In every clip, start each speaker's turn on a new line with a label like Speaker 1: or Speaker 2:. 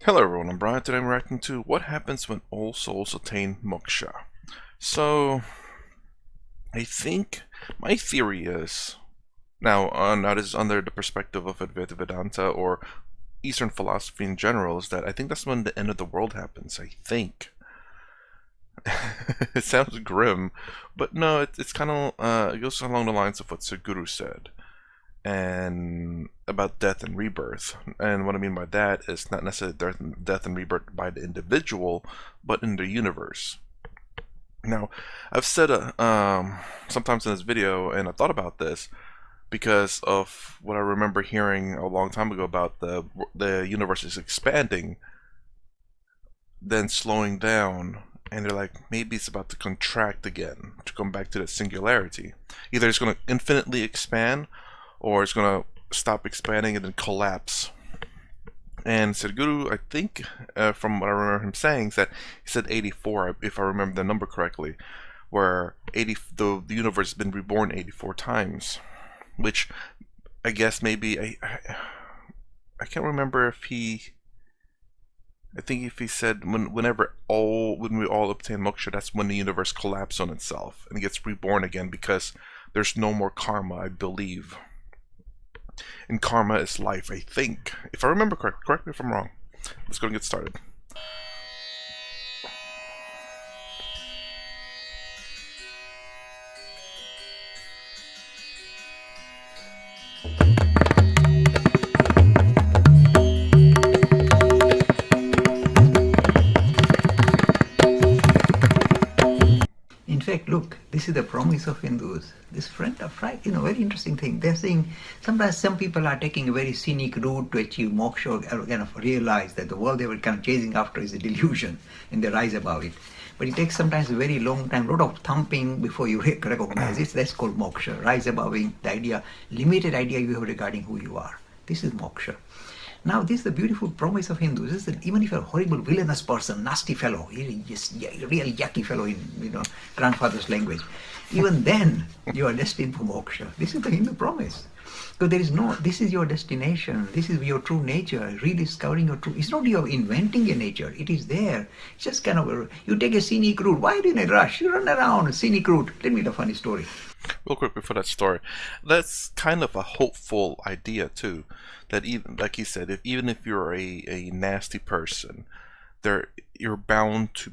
Speaker 1: Hello everyone, I'm Brian. Today I'm reacting to what happens when all souls attain Moksha. So, I think my theory is, now this is under the perspective of Advaita Vedanta or Eastern philosophy in general, is that I think that's when the end of the world happens, I think. It sounds grim, but no, it's kind of, it goes along the lines of what Sadhguru said and about death and rebirth. And what I mean by that is not necessarily death and rebirth by the individual, but in the universe. Now, I've said sometimes in this video, and I thought about this because of what I remember hearing a long time ago about the universe is expanding, then slowing down, and they're like, maybe it's about to contract again, to come back to that singularity. Either it's going to infinitely expand, or it's going to stop expanding and then collapse. And Sadhguru, I think, from what I remember him saying, is that he said 84, if I remember the number correctly, where the universe has been reborn 84 times, which I guess maybe I can't remember if he. I think if he said when we all obtain moksha, that's when the universe collapses on itself and it gets reborn again because there's no more karma, I believe. And karma is life, I think. If I remember correctly, correct me if I'm wrong. Let's go and get started.
Speaker 2: In fact, look, this is the promise of Hindus. This friend of right, very interesting thing. They're saying sometimes some people are taking a very scenic route to achieve moksha or kind of realize that the world they were kind of chasing after is a delusion and they rise above it. But it takes sometimes a very long time, a lot of thumping before you recognize it. That's called moksha. Rise above the idea, limited idea you have regarding who you are. This is moksha. Now, this is the beautiful promise of Hindus, is that even if you're a horrible, villainous person, nasty fellow, just real yucky fellow in grandfather's language, even then you are destined for moksha. This is the Hindu promise. So this is your destination, this is your true nature, rediscovering your true, it's not you're inventing your nature, it is there. It's just kind of, you take a scenic route, why do you need a rush? You run around, scenic route. Let me tell a funny story.
Speaker 1: Real quick before that story, that's kind of a hopeful idea too. That even, like he said, even if you're a nasty person, you're bound to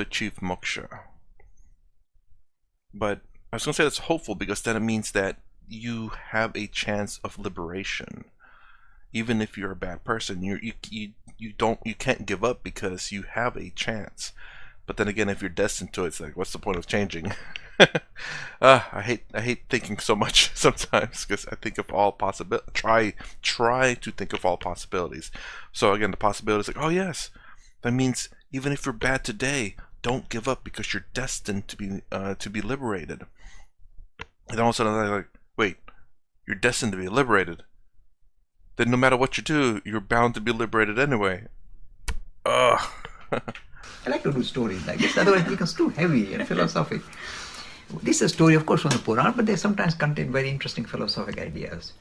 Speaker 1: achieve moksha. But I was gonna say that's hopeful because then it means that you have a chance of liberation. Even if you're a bad person, you can't give up because you have a chance. But then again, if you're destined to it, it's like, what's the point of changing? I hate thinking so much sometimes because I think of all possibilities. Try to think of all possibilities. So again, the possibility is like, oh yes, that means even if you're bad today, don't give up because you're destined to be liberated. And all of a sudden, I'm like, wait, you're destined to be liberated. Then no matter what you do, you're bound to be liberated anyway. Ugh.
Speaker 2: I like to do stories like this, otherwise it becomes too heavy and philosophic. This is a story, of course, from the Puran, but they sometimes contain very interesting philosophic ideas.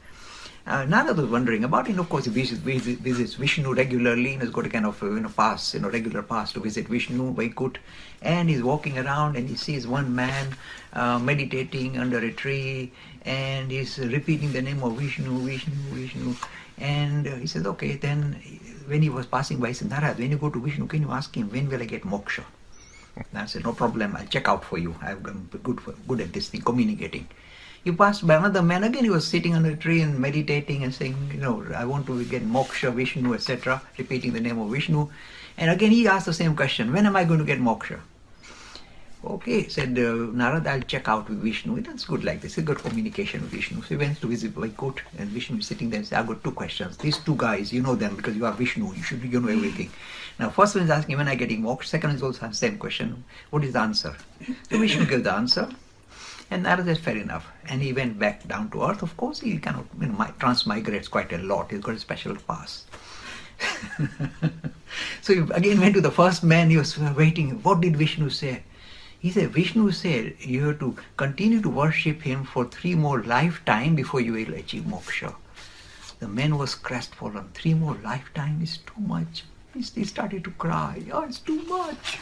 Speaker 2: Narada was wondering about, of course, he visits Vishnu regularly and has got a kind of, pass, regular pass to visit Vishnu, Vaikut, and he's walking around and he sees one man meditating under a tree and he's repeating the name of Vishnu, Vishnu, Vishnu. And he says, okay, then when he was passing by, he said, Narad, when you go to Vishnu, can you ask him, when will I get moksha? And I said, no problem, I'll check out for you. I'm good at this thing, communicating. He passed by another man, again he was sitting under a tree and meditating and saying, I want to get moksha, Vishnu, etc., repeating the name of Vishnu. And again he asked the same question, when am I going to get moksha? Okay, said Narad, I'll check out with Vishnu. That's good like this, a good communication with Vishnu. So he went to visit Vaikut and Vishnu is sitting there and said, I've got two questions. These two guys, you know them because you are Vishnu, you know everything. Now first one is asking when I getting moksha, second is also the same question, what is the answer? So Vishnu gave the answer and Narad said fair enough. And he went back down to earth. Of course he kind of transmigrates quite a lot, he's got a special pass. So he again went to the first man, he was waiting, what did Vishnu say? He said, Vishnu said, you have to continue to worship him for 3 more lifetimes before you will achieve moksha. The man was crestfallen. 3 more lifetimes is too much. He started to cry. Oh, it's too much.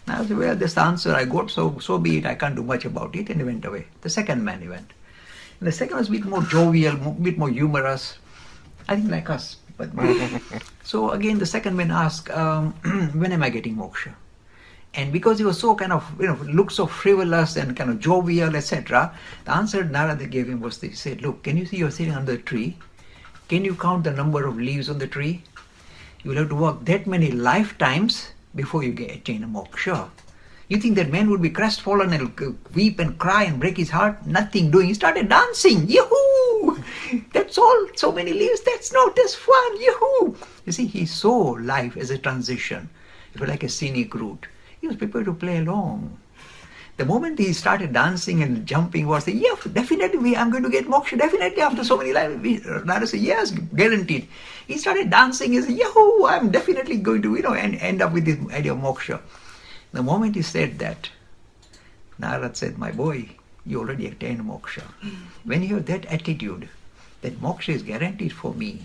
Speaker 2: And I said, well, that's the answer I got, so be it. I can't do much about it. And he went away. The second man, he went. And the second was a bit more jovial, a bit more humorous. I think like us. But so again, the second man asked, when am I getting moksha? And because he was so kind of, looked so frivolous and kind of jovial, etc., the answer Narada gave him was this. He said, look, can you see you're sitting under a tree? Can you count the number of leaves on the tree? You will have to work that many lifetimes before you attain a moksha. You think that man would be crestfallen and weep and cry and break his heart? Nothing doing. He started dancing. Yahoo! That's all. So many leaves. That's fun. Yahoo! You see, he saw life as a transition. It was like a scenic route. He was prepared to play along. The moment he started dancing and jumping, was saying, yeah, definitely, I'm going to get moksha, definitely, after so many lives. Narada said, yes, guaranteed. He started dancing, he said, yahoo, I'm definitely going to, and end up with this idea of moksha. The moment he said that, Narada said, my boy, you already attained moksha. When you have that attitude, that moksha is guaranteed for me,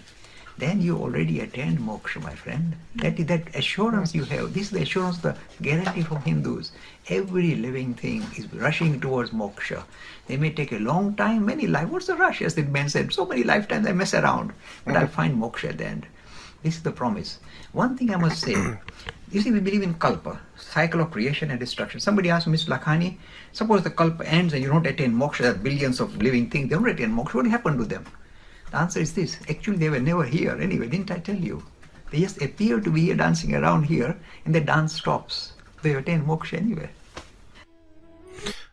Speaker 2: then you already attained moksha, my friend. That is that assurance you have. This is the assurance, the guarantee from Hindus. Every living thing is rushing towards moksha. They may take a long time, many lives. What's the rush? As the man said, so many lifetimes I mess around, but I'll find moksha at the end. This is the promise. One thing I must say, you see, we believe in kalpa, cycle of creation and destruction. Somebody asked Mr. Lakhani, suppose the kalpa ends and you don't attain moksha, there are billions of living things, they don't attain moksha, what will happen to them? The answer is this. Actually, they were never here anyway, didn't I tell you? They just appear to be here dancing around here, and the dance stops. They attain moksha anyway.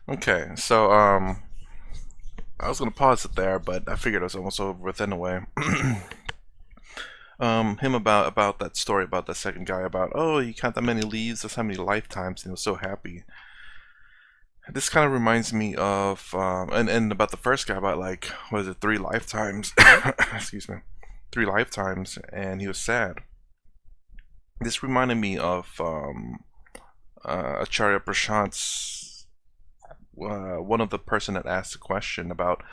Speaker 1: Okay, so I was gonna pause it there, but I figured it was almost over with anyway. Him about that story about that second guy about, oh, you count that many leaves, that's how many lifetimes, and he was so happy. This kind of reminds me of, and about the first guy about like, what is it, 3 lifetimes? Excuse me, 3 lifetimes, and he was sad. This reminded me of Acharya Prashant's, one of the person that asked the question about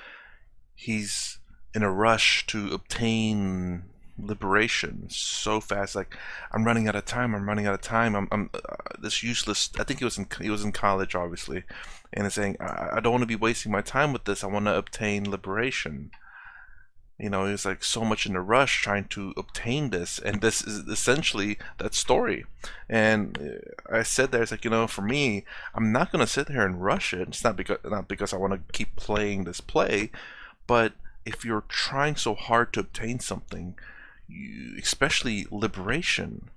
Speaker 1: he's in a rush to obtain liberation so fast, like I'm running out of time, I'm this useless. I think he was in college, obviously, and is saying I don't want to be wasting my time with this, I want to obtain liberation. He's like so much in a rush trying to obtain this, and this is essentially that story. And I said there, it's like, for me, I'm not gonna sit here and rush it. It's not because I want to keep playing this play, but if you're trying so hard to obtain something, especially liberation,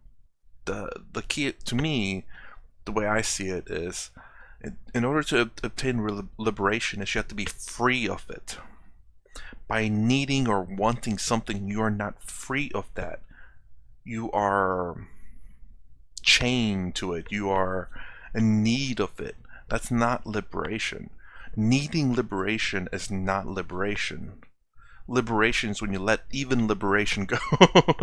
Speaker 1: the key to me, the way I see it, is in order to obtain liberation is you have to be free of it. By needing or wanting something, you are not free of that. You are chained to it. You are in need of it. That's not liberation. Needing liberation is not liberation. Liberation is when you let even liberation go.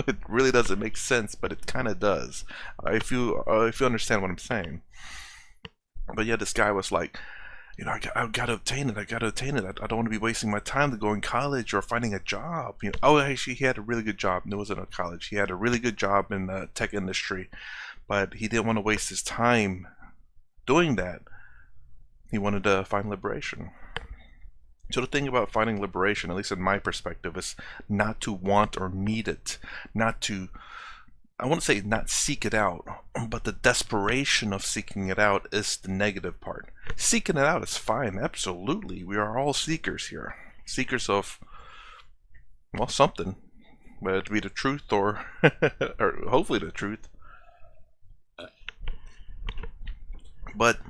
Speaker 1: It really doesn't make sense, but it kind of does, if you understand what I'm saying. But yeah, this guy was like, I gotta obtain it. I don't want to be wasting my time to go in college or finding a job. Oh, actually, he had a really good job. It wasn't a college. He had a really good job in the tech industry, but he didn't want to waste his time doing that. He wanted to find liberation. So the thing about finding liberation, at least in my perspective, is not to want or need it. Not to, I wouldn't say not seek it out, but the desperation of seeking it out is the negative part. Seeking it out is fine, absolutely. We are all seekers here. Seekers of, well, something. Whether it be the truth or, or hopefully the truth. But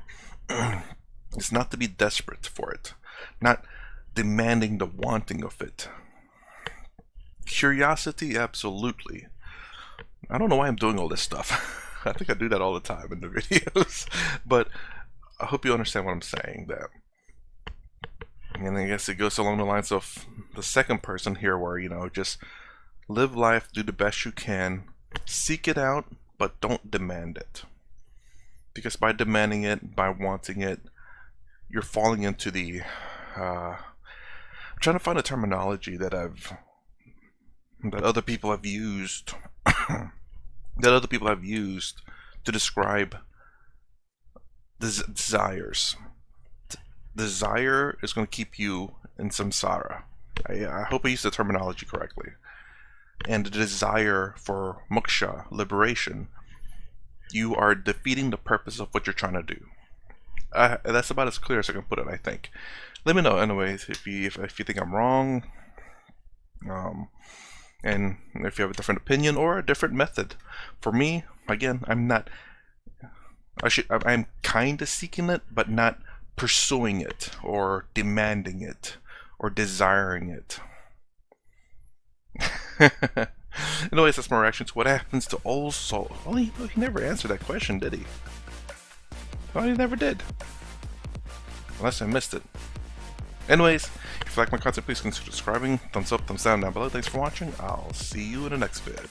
Speaker 1: it's not to be desperate for it. Not demanding the wanting of it. Curiosity, absolutely. I don't know why I'm doing all this stuff. I think I do that all the time in the videos. But I hope you understand what I'm saying. That, and I guess it goes along the lines of the second person here, where just live life, do the best you can, seek it out, but don't demand it. Because by demanding it, by wanting it, you're falling into the I'm trying to find a terminology that I've that other people have used that other people have used to describe desires. Desire is going to keep you in samsara. I hope I used the terminology correctly. And the desire for moksha, liberation, you are defeating the purpose of what you're trying to do. That's about as clear as I can put it, I think. Let me know, anyways, if you think I'm wrong, and if you have a different opinion or a different method. For me, again, I'm kind of seeking it, but not pursuing it or demanding it or desiring it. Anyways, that's my reaction to what happens to old soul. Well, he never answered that question, did he? Well, he never did. Unless I missed it. Anyways, if you like my content, please consider subscribing. Thumbs up, thumbs down below. Thanks for watching. I'll see you in the next vid.